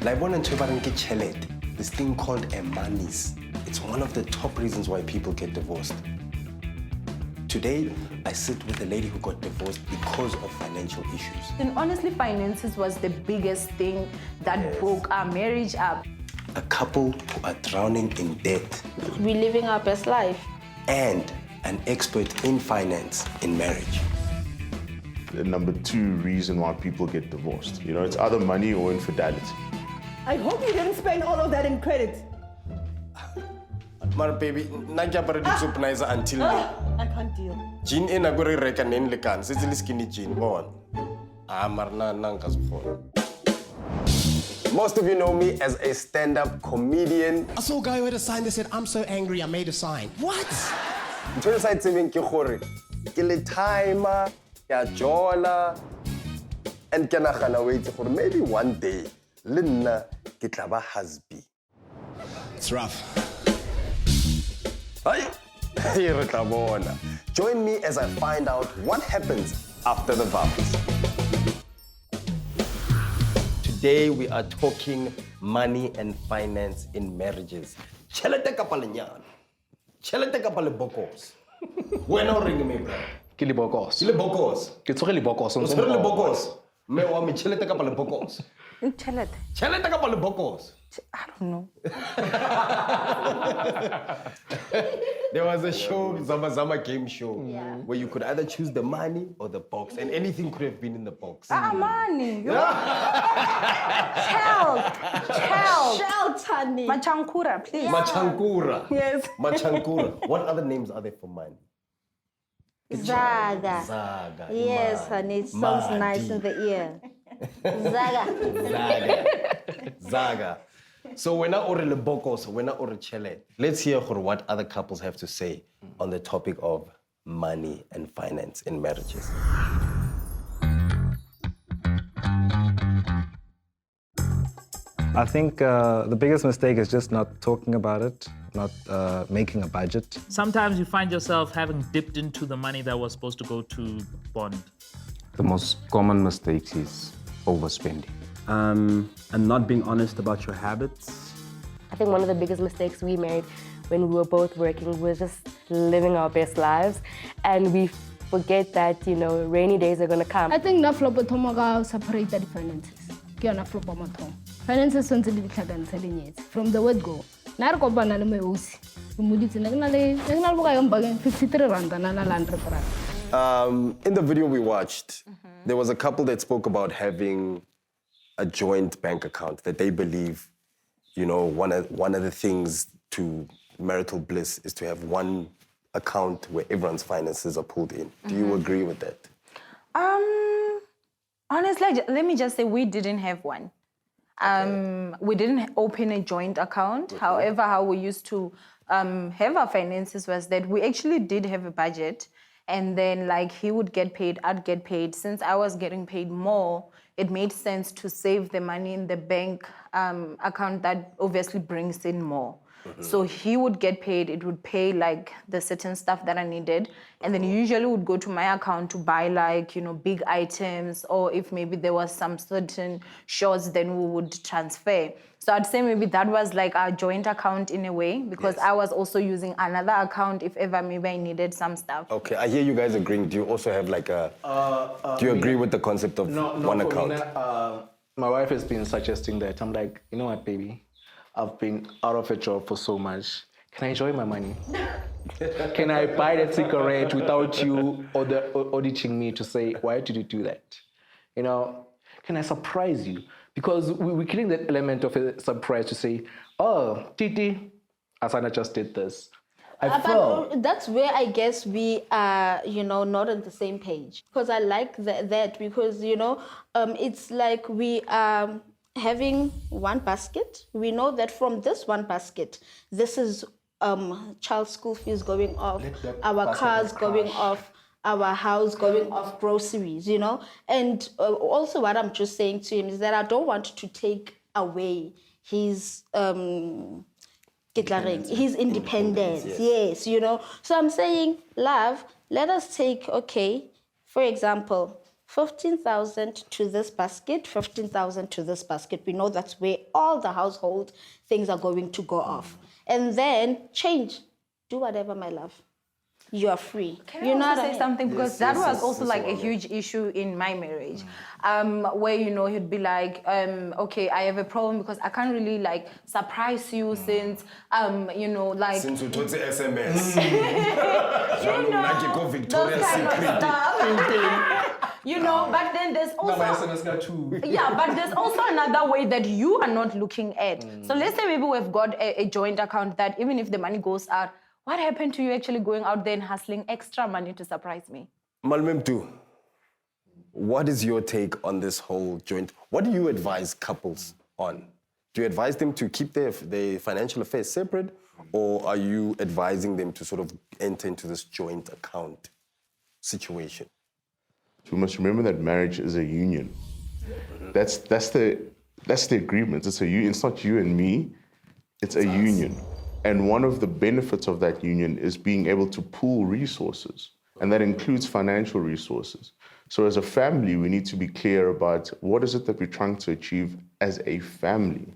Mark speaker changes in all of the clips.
Speaker 1: This thing called a manis. It's one of the top reasons why people get divorced. Today, I sit with a lady who got divorced because of financial issues.
Speaker 2: And honestly, finances was the biggest thing that broke our marriage up.
Speaker 1: A couple who are drowning in debt.
Speaker 3: We're living our best life.
Speaker 1: And an expert in finance in marriage.
Speaker 4: The number 2 reason why people get divorced. You know, it's either money or infidelity.
Speaker 5: I hope you didn't spend all of that in credit.
Speaker 1: Mar baby, until
Speaker 5: I can't deal.
Speaker 1: Jean ena go re reka nen le kan, se le skinny jean bon. Marna nankas Most of you know me as a stand-up comedian.
Speaker 6: I saw a guy who had a sign that said, "I'm so angry, I made a sign." What?
Speaker 1: Ntho side tsebeng ke gore ke le timer, ya jola, and ke nagana wait for maybe one day le nna ke tla ba husband.
Speaker 6: It's rough.
Speaker 1: Join me as I find out what happens after the vows. Today we are talking money and finance in marriages. Chelete kapa lenyana. Chelete kapa le bokos. Wena o ring me bro.
Speaker 7: Ke le bokos.
Speaker 1: Le bokos.
Speaker 7: Ke tshogele bokos.
Speaker 1: O tshwere le bokos. Me wa me chelete kapa le bokos.
Speaker 2: Chelete.
Speaker 1: Chelete kapa le bokos.
Speaker 2: I don't know.
Speaker 1: There was a show, Zama game show, where you could either choose the money or the box, and anything could have been in the box.
Speaker 2: Money. Child, honey. Machankura, please.
Speaker 1: Machankura.
Speaker 2: Yes.
Speaker 1: Machankura. What other names are there for money?
Speaker 3: Zaga.
Speaker 1: Zaga.
Speaker 3: Yes, honey, it sounds nice in the ear. Zaga.
Speaker 1: Zaga. So we're not already bokos, we're not already chele. Let's hear what other couples have to say on the topic of money and finance in marriages.
Speaker 8: I think the biggest mistake is just not talking about it, not making a budget.
Speaker 9: Sometimes you find yourself having dipped into the money that was supposed to go to bond.
Speaker 10: The most common mistake is overspending.
Speaker 11: And not being honest about your habits.
Speaker 12: I think one of the biggest mistakes we made when we were both working was just living our best lives, and we forget that, you know, rainy days are going to come.
Speaker 13: I think na flop tomaga separate the finances. Ke na flop matom. Finances sonse di tlhakantsha lenyetse from the word go. Na re kopana le mosi. Moditse na le boka yong bageng 53 rand na na 100 rand.
Speaker 1: In the video we watched, there was a couple that spoke about having a joint bank account, that they believe, you know, one of the things to marital bliss is to have one account where everyone's finances are pulled in. Do you agree with that?
Speaker 2: Honestly, let me just say we didn't have one. We didn't open a joint account. However, how we used to have our finances was that we actually did have a budget, and then like he would get paid, I'd get paid. Since I was getting paid more, it made sense to save the money in the bank account that obviously brings in more. So he would get paid, it would pay like the certain stuff that I needed. And then he usually would go to my account to buy like, you know, big items, or if maybe there was some certain shows, then we would transfer. So I'd say maybe that was like our joint account in a way, because I was also using another account if ever maybe I needed some stuff.
Speaker 1: Okay, I hear you guys agreeing. Do you also have like a, do you agree with the concept of one account?
Speaker 7: My wife has been suggesting that. I'm like, you know what, baby? I've been out of a job for so much. Can I enjoy my money? Can I buy that cigarette without you auditing me to say, why did you do that? You know, can I surprise you? Because we're killing that element of a surprise to say, oh, Titi, Asana just did this.
Speaker 3: But that's where I guess we are, you know, not on the same page. Because I like that because, you know, it's like we are having one basket. We know that from this one basket, this is child school fees going off, our cars going off, our house going off, groceries, you know. And also what I'm just saying to him is that I don't want to take away his independence. You know. So I'm saying, love, let us take, okay, for example, 15,000 to this basket, 15,000 to this basket. We know that's where all the household things are going to go off. And then change. Do whatever, my love. You are free.
Speaker 2: Can I also say something? Because that was also like a huge issue in my marriage. Where, you know, he'd be like, okay, I have a problem because I can't really like surprise you since, you know, like...
Speaker 1: Since we told the SMS.
Speaker 2: You know,
Speaker 1: Victoria's
Speaker 2: those kind of
Speaker 1: Secret.
Speaker 2: stuff. You know, but then there's also... Yeah, but there's also another way that you are not looking at. So let's say maybe we've got a joint account that even if the money goes out, what happened to you actually going out there and hustling extra money to surprise me?
Speaker 1: Malmemtu, what is your take on this whole joint? What do you advise couples on? Do you advise them to keep their financial affairs separate, or are you advising them to sort of enter into this joint account situation?
Speaker 4: We must remember that marriage is a union. That's the agreement. It's not you and me. It's a union. And one of the benefits of that union is being able to pool resources, and that includes financial resources. So as a family, we need to be clear about what is it that we're trying to achieve as a family.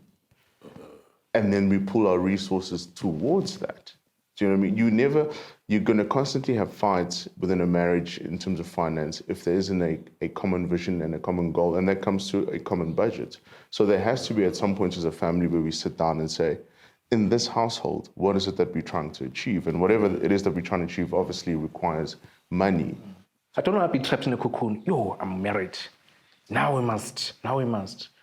Speaker 4: And then we pool our resources towards that. Do you know what I mean? You're going to constantly have fights within a marriage in terms of finance if there isn't a common vision and a common goal, and that comes to a common budget. So there has to be at some point as a family where we sit down and say, in this household, what is it that we're trying to achieve? And whatever it is that we're trying to achieve obviously requires money.
Speaker 7: I don't want to be trapped in a cocoon. Yo, I'm married. Now we must.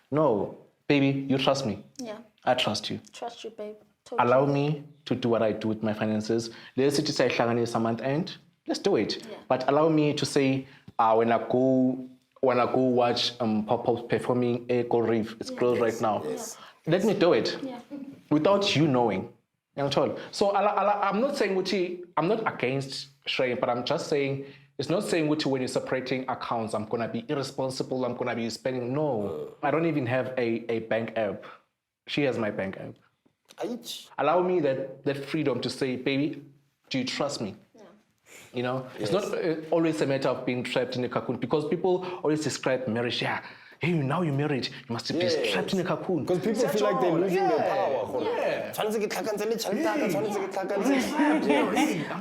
Speaker 7: No, baby, you trust me.
Speaker 3: Yeah.
Speaker 7: I trust you.
Speaker 3: Trust you, babe. Totally.
Speaker 7: Allow me to do what I do with my finances. Let's say a month end. Let's do it. Yeah. But allow me to say, when I go watch Pop-Up performing a Gold Reef, it's closed right now. Yes. Let me do it without you knowing. So I'm not saying I'm not against sharing, but I'm just saying it's not saying when you're separating accounts, I'm gonna be irresponsible, I'm gonna be spending. No, I don't even have a bank app. She has my bank app. Allow me that freedom to say, baby, do you trust me? You know, it's not always a matter of being trapped in a cocoon, because people always describe marriage. Yeah, hey, now you're married, you must be trapped in a cocoon.
Speaker 1: Because people feel like they're losing their power.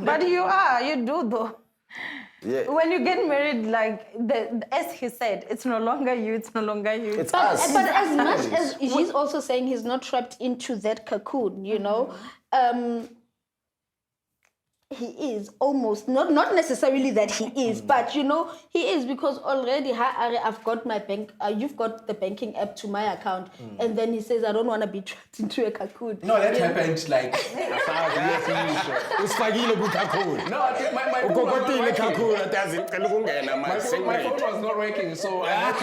Speaker 2: But you do though. Yeah. When you get married, like as he said, it's no longer you, it's no longer you.
Speaker 1: It's us.
Speaker 3: But as much as he's also saying he's not trapped into that cocoon, you know, he is almost, not necessarily that he is, but you know, he is, because already I've got my bank, you've got the banking app to my account, and then he says, I don't want to be trapped into a cocoon.
Speaker 7: No, that happened like
Speaker 1: No, I think my
Speaker 7: phone was not working, so I had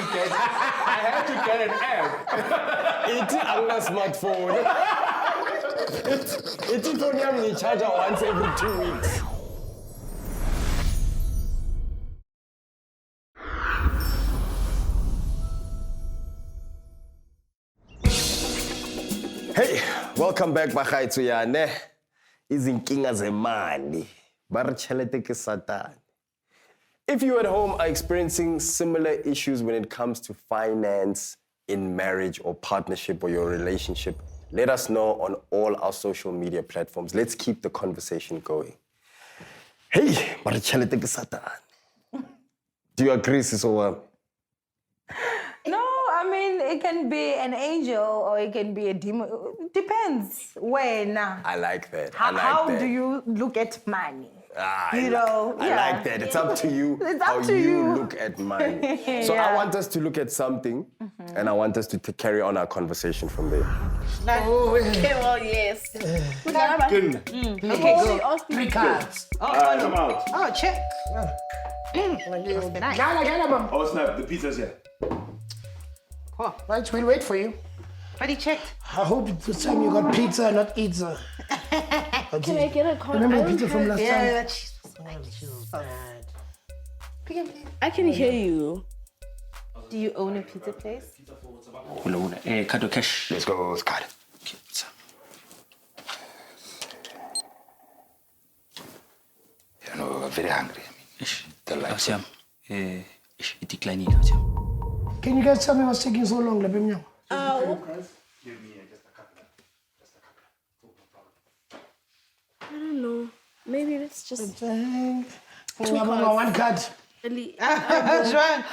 Speaker 7: to get an app.
Speaker 1: It's a smartphone. It's only you charge once every 2 weeks. Hey, welcome back, Bagaitsu Yane. Izinkinga zemali. Barchelete ke Satan. If you at home are experiencing similar issues when it comes to finance in marriage or partnership or your relationship, let us know on all our social media platforms. Let's keep the conversation going. Hey, barchelete ke Satan. Do you agree, Siso?
Speaker 2: No, I mean, it can be an angel or it can be a demon. It depends when.
Speaker 1: I like that.
Speaker 2: How do you look at money?
Speaker 1: I like that. It's up to you how you look at money. So I want us to look at something, and I want us to carry on our conversation from there.
Speaker 5: Oh, okay, well, yes.
Speaker 6: Good.
Speaker 5: Okay, go. 3 cards.
Speaker 6: Come out.
Speaker 5: Oh, check.
Speaker 6: Oh, snap. The pizza's here.
Speaker 5: Oh, right, we'll wait for you. Already checked.
Speaker 6: I hope this time you got pizza, not pizza.
Speaker 3: Can I get a card?
Speaker 6: Remember pizza from last time?
Speaker 5: Yeah, that cheese was so bad.
Speaker 3: I can hear you.
Speaker 2: Do you own a pizza place?
Speaker 14: Card or cash?
Speaker 1: Let's go, card.
Speaker 14: I'm very hungry. The lights. It declined it.
Speaker 5: Can you guys tell me what's taking so long, Lebimnyang?
Speaker 3: I don't know. Maybe it's just
Speaker 5: One card.
Speaker 3: Joan,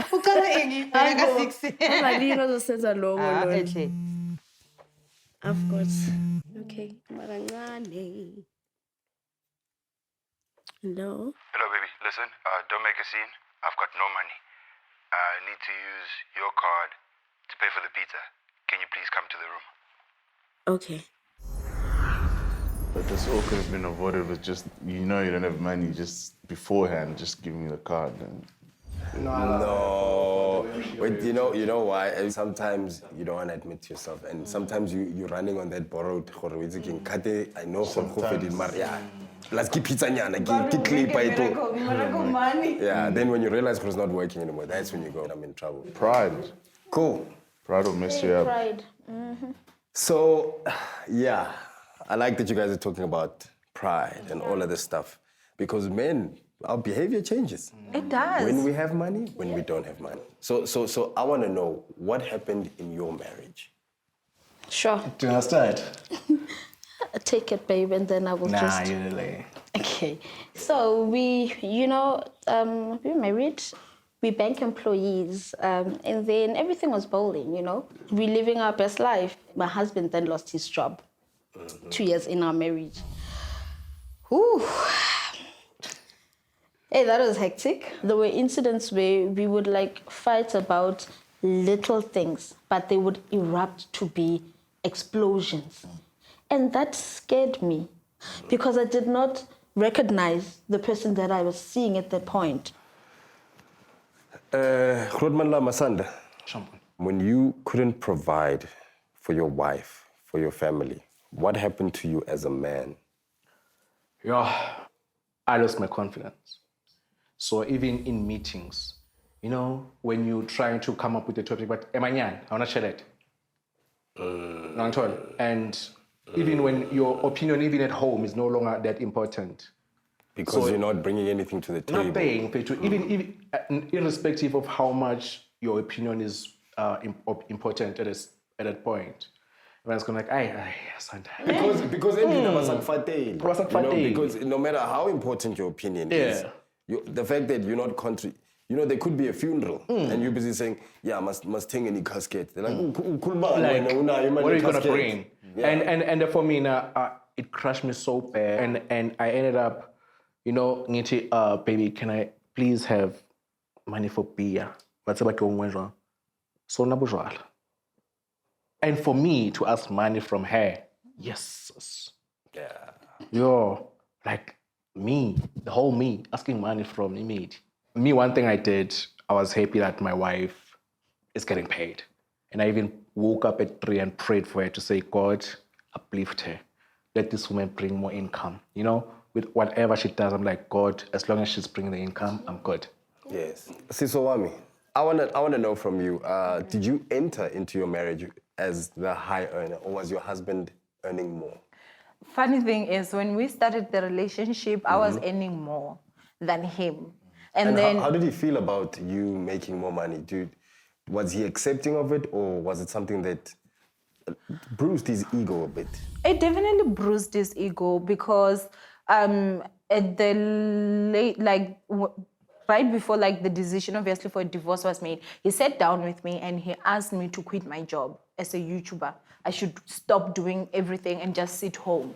Speaker 3: Of course. Okay. Hello.
Speaker 15: Hello, baby. Listen, don't make a scene. I've got no money. I need to use your card to pay for the pizza. Can you please come to the room?
Speaker 3: Okay.
Speaker 4: But this all could have been avoided with just, you know you don't have money, just beforehand, just give me the card.
Speaker 1: No. Wait, you know why? Sometimes you don't want to admit to yourself, and sometimes you're running on that borrowed. I know let's keep pizza Yeah, then when you realize it's not working anymore, that's when you go, I'm in trouble.
Speaker 4: Pride.
Speaker 1: Cool.
Speaker 4: Pride will mess you up.
Speaker 3: Pride.
Speaker 1: So, yeah, I like that you guys are talking about pride and all of this stuff, because men, our behavior changes.
Speaker 2: It does.
Speaker 1: When we have money, when we don't have money. So I want to know what happened in your marriage.
Speaker 3: Sure.
Speaker 7: Do you want to start?
Speaker 3: Take it, babe, and then I will
Speaker 7: Nah, you're late.
Speaker 3: Okay. So we married. We bank employees, and then everything was bowling, We're living our best life. My husband then lost his job 2 years in our marriage. Ooh. Hey, that was hectic. There were incidents where we would fight about little things, but they would erupt to be explosions. And that scared me because I did not recognize the person that I was seeing at that point.
Speaker 1: When you couldn't provide for your wife, for your family, what happened to you as a man?
Speaker 7: Yeah, I lost my confidence. So even in meetings, when you're trying to come up with a topic, but Emanyan, I want to share that. And even when your opinion, even at home, is no longer that important.
Speaker 1: Because you're not bringing anything to the table.
Speaker 7: Not paying, even irrespective of how much your opinion is important at that point. Everyone's going
Speaker 1: Because no matter how important your opinion is, the fact that you're not there could be a funeral and you're busy saying, yeah, must take any casket. They're like,
Speaker 7: what are you going to bring? Yeah. And for me, it crushed me so bad. And I ended up, baby, can I please have money for beer? And for me to ask money from her, yes.
Speaker 1: Yeah.
Speaker 7: The whole me, asking money from me. Me, one thing I did, I was happy that my wife is getting paid. And I even woke up at 3 and prayed for her to say, God, uplift her. Let this woman bring more income. With whatever she does, I'm like, God, as long as she's bringing the income, I'm good.
Speaker 1: Yes. Sisowami, I want to know from you, did you enter into your marriage as the high earner, or was your husband earning more?
Speaker 2: Funny thing is, when we started the relationship, I was earning more than him. And then
Speaker 1: how did he feel about you making more money? Was he accepting of it, or was it something that bruised his ego a bit?
Speaker 2: It definitely bruised his ego because at the right before the decision obviously for a divorce was made, he sat down with me and he asked me to quit my job as a YouTuber. I should stop doing everything and just sit home.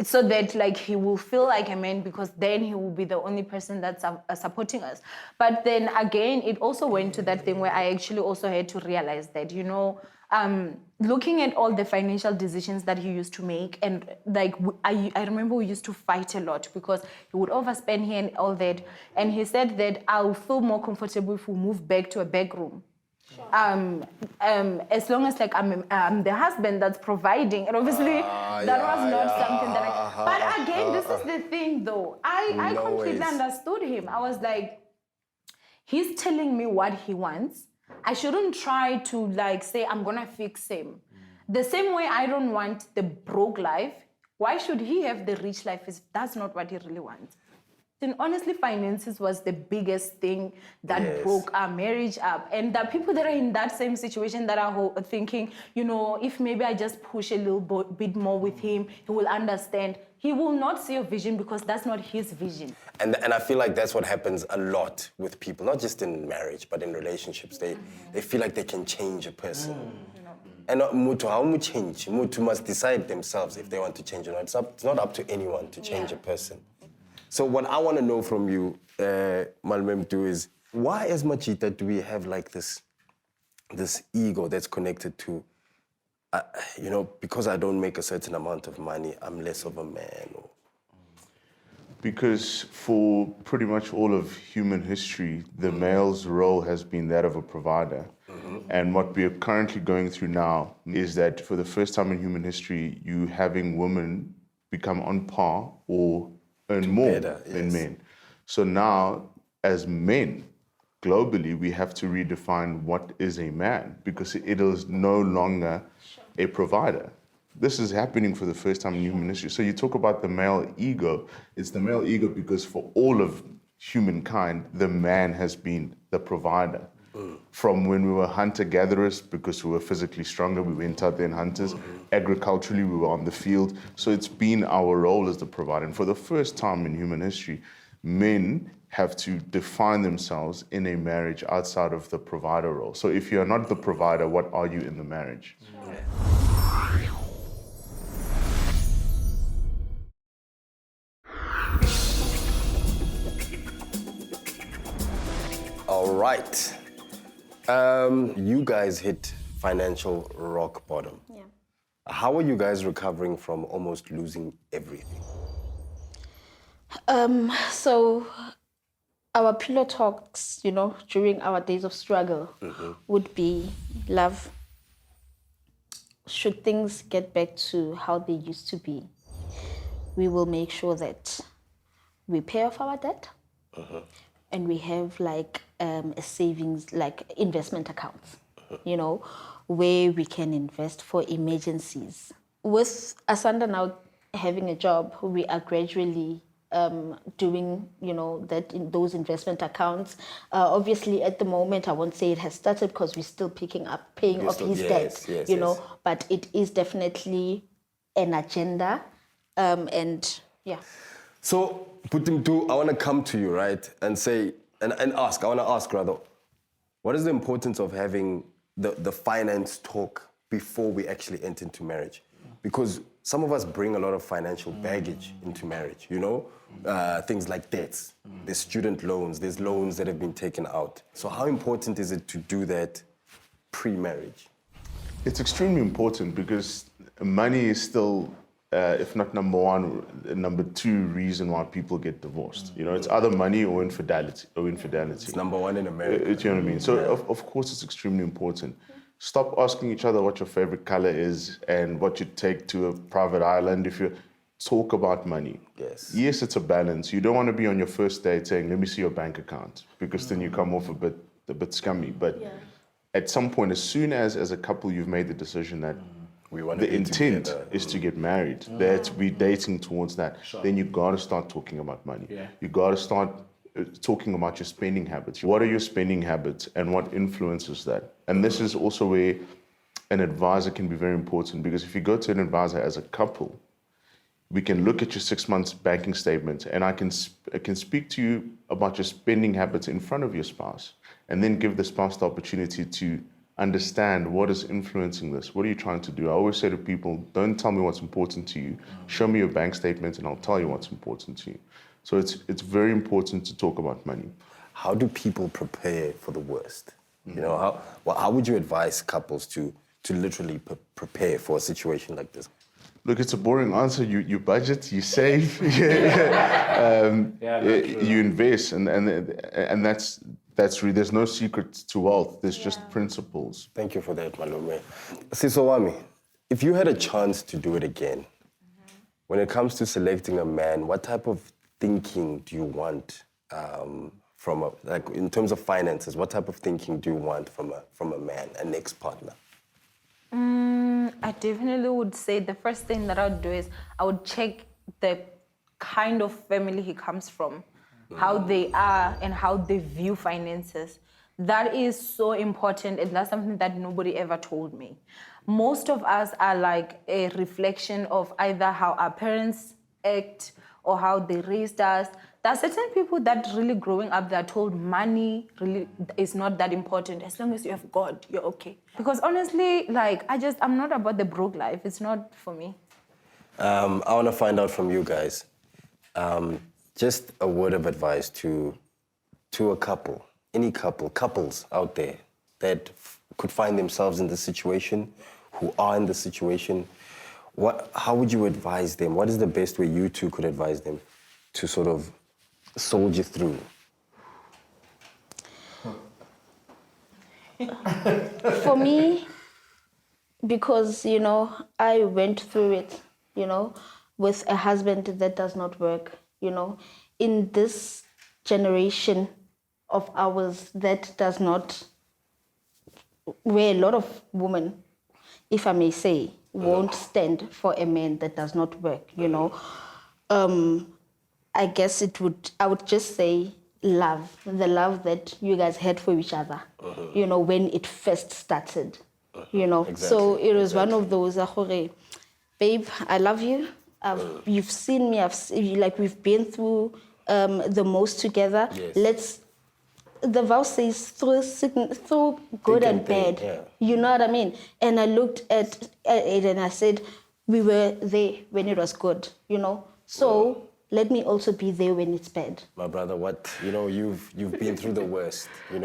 Speaker 2: So that he will feel like a man, because then he will be the only person that's supporting us. But then again, it also went to that thing where I actually also had to realize that, looking at all the financial decisions that he used to make, and I remember we used to fight a lot because he would overspend here and all that. And he said that I'll feel more comfortable if we move back to a back room. As long as I'm the husband that's providing, and obviously that was not something that but again, this is the thing though. I completely understood him. I was like, he's telling me what he wants. I shouldn't try to say I'm gonna fix him. The same way I don't want the broke life. Why should he have the rich life if that's not what he really wants? And honestly, finances was the biggest thing that broke our marriage up. And the people that are in that same situation that are thinking, you know, if maybe I just push a little bit more with him, he will understand. He will not see your vision because that's not his vision.
Speaker 1: And I feel like that's what happens a lot with people, not just in marriage, but in relationships. They feel like they can change a person. And mutu how mu change? Mutu must decide themselves if they want to change or not. It's not up to anyone to change a person. So what I want to know from you, Malmemtu, is why as Machita do we have like this ego that's connected to, you know, because I don't make a certain amount of money, I'm less of a man? Or...
Speaker 4: Because for pretty much all of human history, the male's role has been that of a provider. And what we are currently going through now is that for the first time in human history, you having women become on par or earn more than men. So now, as men, globally, we have to redefine what is a man because it is no longer a provider. This is happening for the first time in human history. So you talk about the male ego. It's the male ego because for all of humankind, the man has been the provider. From when we were hunter-gatherers, because we were physically stronger, we went out there and hunters. Agriculturally, we were on the field. So it's been our role as the provider. And for the first time in human history, men have to define themselves in a marriage outside of the provider role. So if you're not the provider, what are you in the marriage?
Speaker 1: All right. You guys hit financial rock bottom.
Speaker 3: Yeah.
Speaker 1: How are you guys recovering from almost losing everything?
Speaker 3: So our pillow talks, you know, during our days of struggle would be, love, should things get back to how they used to be, we will make sure that we pay off our debt and we have like a savings, like investment accounts, you know, where we can invest for emergencies. With Asanda now having a job, we are gradually doing, you know, that in those investment accounts. Obviously, at the moment, I won't say it has started because we're still paying off his debt, you know, but it is definitely an agenda, and yeah.
Speaker 1: So, Putimtu, I want to come to you, right, and say, and ask, I want to ask rather, what is the importance of having the finance talk before we actually enter into marriage? Because some of us bring a lot of financial baggage into marriage, you know? Things like debts, there's student loans, there's loans that have been taken out. So how important is it to do that pre-marriage?
Speaker 4: It's extremely important because money is still, if not number one, number two reason why people get divorced. You know, it's either money or infidelity.
Speaker 1: It's number one in America.
Speaker 4: You know what I mean? So of course it's extremely important. Stop asking each other what your favorite color is and what you take to a private island. If you talk about money, yes, it's a balance. You don't want to be on your first date saying, "Let me see your bank account," because then you come off a bit scummy. But at some point, as soon as a couple you've made the decision that the intent is to get married, that we're dating towards that, then you got to start talking about money. You got to start talking about your spending habits. What are your spending habits and what influences that? And this is also where an advisor can be very important, because if you go to an advisor as a couple, we can look at your 6 months banking statement and I can speak to you about your spending habits in front of your spouse, and then give the spouse the opportunity to understand what is influencing this. What are you trying to do? I always say to people, don't tell me what's important to you. Show me your bank statement and I'll tell you what's important to you. So it's very important to talk about money.
Speaker 1: How do people prepare for the worst? You know, how would you advise couples to literally prepare for a situation like this?
Speaker 4: Look, it's a boring answer. You budget, you save, you invest, and that's really, there's no secret to wealth. There's just principles.
Speaker 1: Thank you for that, Malume. Sisowami, if you had a chance to do it again, when it comes to selecting a man, what type of thinking do you want from like in terms of finances? What type of thinking do you want from a man, an ex-partner?
Speaker 2: I definitely would say the first thing that I would do is I would check the kind of family he comes from. how they are and how they view finances. That is so important, and that's something that nobody ever told me. Most of us are like a reflection of either how our parents act or how they raised us. There are certain people that really growing up, they're told money really is not that important. As long as you have God, you're okay. Because honestly, like, I'm not about the broke life. It's not for me.
Speaker 1: I want to find out from you guys, just a word of advice to a couple, any couples out there that could find themselves in this situation, who are in this situation. How would you advise them? What is the best way you two could advise them to sort of soldier through?
Speaker 3: For me, because, I went through it, with a husband that does not work, in this generation of ours that does not, where a lot of women, if I may say, won't stand for a man that does not work, I guess I would just say love, the love that you guys had for each other, when it first started,
Speaker 1: Exactly.
Speaker 3: So it was one of those, babe, I love you. You've seen me, we've been through the most together.
Speaker 1: Yes.
Speaker 3: The vow says through good and bad.
Speaker 1: Yeah.
Speaker 3: You know what I mean? And I looked at it and I said, we were there when it was good, So let me also be there when it's bad.
Speaker 1: My brother, you've been through the worst, and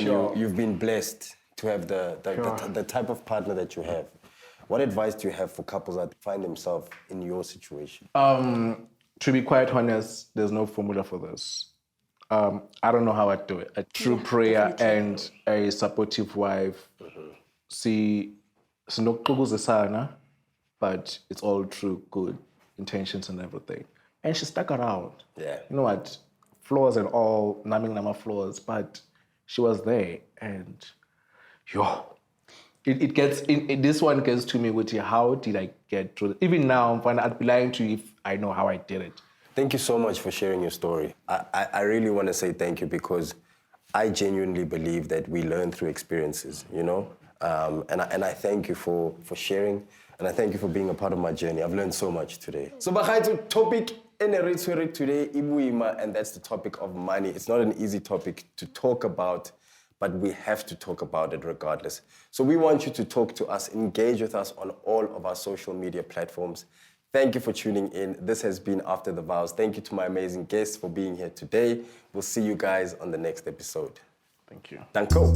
Speaker 7: Sure.
Speaker 1: you've been blessed to have the type of partner that you have. What advice do you have for couples that find themselves in your situation?
Speaker 7: To be quite honest, there's no formula for this. I don't know how I do it. A true prayer and a supportive wife. See, it's not but it's all true good intentions and everything. And she stuck around.
Speaker 1: Yeah.
Speaker 7: You know what? Flaws and all, naming flaws, but she was there. And this one gets to me with how did I get through it? Even now, I'd be lying to you if I know how I did it.
Speaker 1: Thank you so much for sharing your story. I really want to say thank you because I genuinely believe that we learn through experiences, and I thank you for sharing, and I thank you for being a part of my journey. I've learned so much today. So, Bakhaito, topic in a rhetoric today, Ibuima, and that's the topic of money. It's not an easy topic to talk about, but we have to talk about it regardless. So we want you to talk to us, engage with us on all of our social media platforms. Thank you for tuning in. This has been After the Vows. Thank you to my amazing guests for being here today. We'll see you guys on the next episode.
Speaker 7: Thank you.
Speaker 1: Danko.